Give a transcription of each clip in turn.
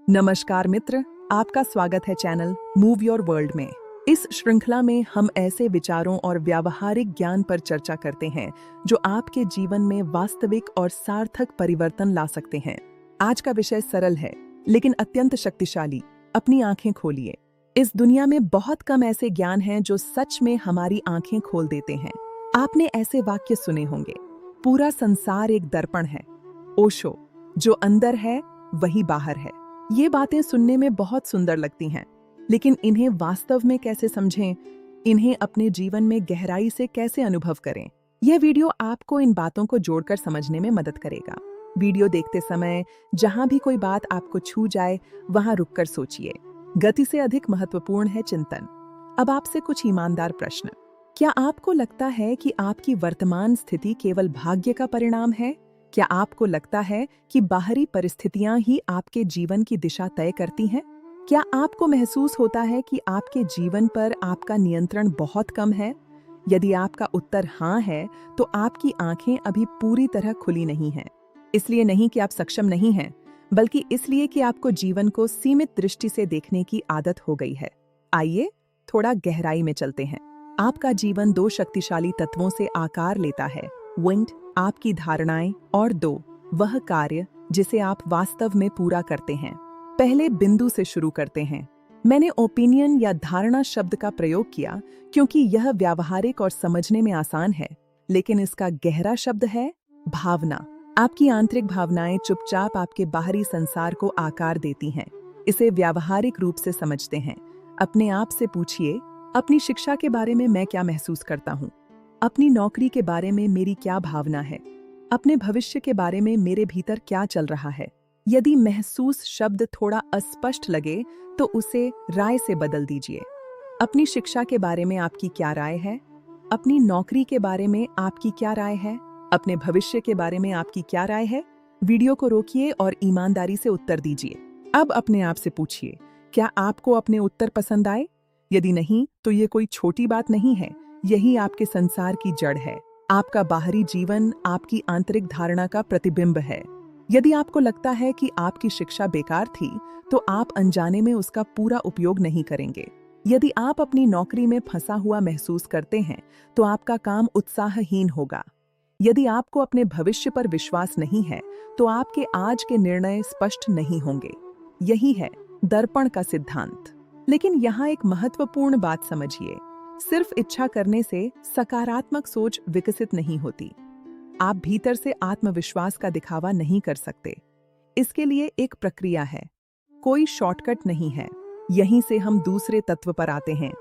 नमस्कार मित्र, आपका स्वागत है चैनल मूव योर वर्ल्ड में। इस श्रृंखला में हम ऐसे विचारों और व्यावहारिक ज्ञान पर चर्चा करते हैं जो आपके जीवन में वास्तविक और सार्थक परिवर्तन ला सकते हैं। आज का विषय सरल है लेकिन अत्यंत शक्तिशाली। अपनी आंखें खोलिए। इस दुनिया में बहुत कम ऐसे ज्ञान हैं जो सच में हमारी आंखें खोल देते हैं। आपने ऐसे वाक्य सुने होंगे, पूरा संसार एक दर्पण है। ओशो, जो अंदर है वही बाहर है। ये बातें सुनने में बहुत सुंदर लगती हैं, लेकिन इन्हें वास्तव में कैसे समझें, इन्हें अपने जीवन में गहराई से कैसे अनुभव करें, यह वीडियो आपको इन बातों को जोड़कर समझने में मदद करेगा। वीडियो देखते समय जहां भी कोई बात आपको छू जाए, वहां रुककर सोचिए। गति से अधिक महत्वपूर्ण है चिंतन। अब आपसे कुछ ईमानदार प्रश्न। क्या आपको लगता है कि आपकी वर्तमान स्थिति केवल भाग्य का परिणाम है? क्या आपको लगता है कि बाहरी परिस्थितियां ही आपके जीवन की दिशा तय करती हैं? क्या आपको महसूस होता है कि आपके जीवन पर आपका नियंत्रण बहुत कम है? यदि आपका उत्तर हाँ है, तो आपकी आंखें अभी पूरी तरह खुली नहीं हैं। इसलिए नहीं कि आप सक्षम नहीं हैं, बल्कि इसलिए कि आपको जीवन को सीमित दृष्टि से देखने की आदत हो गई है। आइए थोड़ा गहराई में चलते हैं। आपका जीवन दो शक्तिशाली तत्वों से आकार लेता है, विंड, आपकी धारणाएं, और दो, वह कार्य जिसे आप वास्तव में पूरा करते हैं। पहले बिंदु से शुरू करते हैं। मैंने ओपिनियन या धारणा शब्द का प्रयोग किया क्योंकि यह व्यावहारिक और समझने में आसान है, लेकिन इसका गहरा शब्द है भावना। आपकी आंतरिक भावनाएं चुपचाप आपके बाहरी संसार को आकार देती हैं। इसे व्यावहारिक रूप से समझते हैं। अपने आप से पूछिए, अपनी शिक्षा के बारे में मैं क्या महसूस करता हूँ? अपनी नौकरी के बारे में मेरी क्या भावना है? अपने भविष्य के बारे में मेरे भीतर क्या चल रहा है? यदि महसूस शब्द थोड़ा अस्पष्ट लगे तो उसे राय से बदल दीजिए। अपनी शिक्षा के बारे में आपकी क्या राय है? अपनी नौकरी के बारे में आपकी क्या राय है? अपने भविष्य के बारे में आपकी क्या राय है? वीडियो को रोकिए और ईमानदारी से उत्तर दीजिए। अब अपने आप से पूछिए, क्या आपको अपने उत्तर पसंद आए? यदि नहीं, तो ये कोई छोटी बात नहीं है। यही आपके संसार की जड़ है। आपका बाहरी जीवन आपकी आंतरिक धारणा का प्रतिबिंब है। यदि आपको लगता है कि आपकी शिक्षा बेकार थी, तो आप अनजाने में उसका पूरा उपयोग नहीं करेंगे। यदि आप अपनी नौकरी में फंसा हुआ महसूस करते हैं, तो आपका काम उत्साहहीन होगा। यदि आपको अपने भविष्य पर विश्वास नहीं है, तो आपके आज के निर्णय स्पष्ट नहीं होंगे। यही है दर्पण का सिद्धांत। लेकिन यहाँ एक महत्वपूर्ण बात समझिए, सिर्फ इच्छा करने से सकारात्मक सोच विकसित नहीं होती। आप भीतर से आत्मविश्वास का दिखावा नहीं कर सकते। इसके लिए एक प्रक्रिया है, कोई शॉर्टकट नहीं है। यहीं से हम दूसरे तत्व पर आते हैं,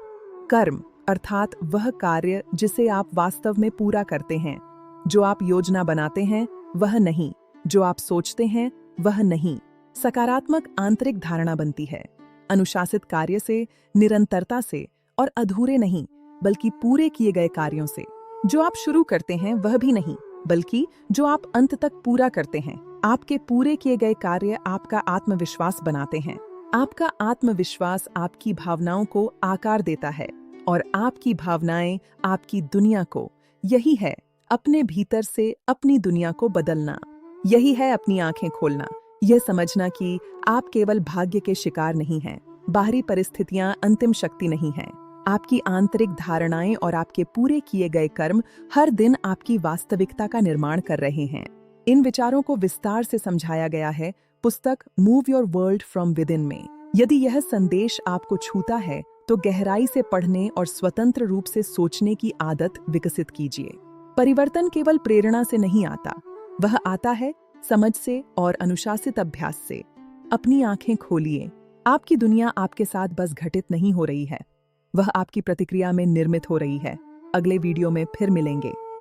कर्म, अर्थात वह कार्य जिसे आप वास्तव में पूरा करते हैं। जो आप योजना बनाते हैं वह नहीं, जो आप सोचते हैं वह नहीं। सकारात्मक आंतरिक धारणा बनती है अनुशासित कार्य से, निरंतरता से, और अधूरे नहीं बल्कि पूरे किए गए कार्यों से। जो आप शुरू करते हैं वह भी नहीं, बल्कि जो आप अंत तक पूरा करते हैं। आपके पूरे किए गए कार्य आपका आत्मविश्वास बनाते हैं। आपका आत्मविश्वास आपकी भावनाओं को आकार देता है और आपकी भावनाएं आपकी दुनिया को। यही है अपने भीतर से अपनी दुनिया को बदलना। यही है अपनी आंखें खोलना, यह समझना कि आप केवल भाग्य के शिकार नहीं हैं। बाहरी परिस्थितियां अंतिम शक्ति नहीं हैं। आपकी आंतरिक धारणाएं और आपके पूरे किए गए कर्म हर दिन आपकी वास्तविकता का निर्माण कर रहे हैं। इन विचारों को विस्तार से समझाया गया है पुस्तक move your world from with in में। यदि यह संदेश आपको छूता है, तो गहराई से पढ़ने और स्वतंत्र रूप से सोचने की आदत विकसित कीजिए। परिवर्तन केवल प्रेरणा से नहीं आता, वह आता है समझ से और अनुशासित अभ्यास से। अपनी आंखें खोलिए। आपकी दुनिया आपके साथ बस घटित नहीं हो रही है, वह आपकी प्रतिक्रिया में निर्मित हो रही है। अगले वीडियो में फिर मिलेंगे।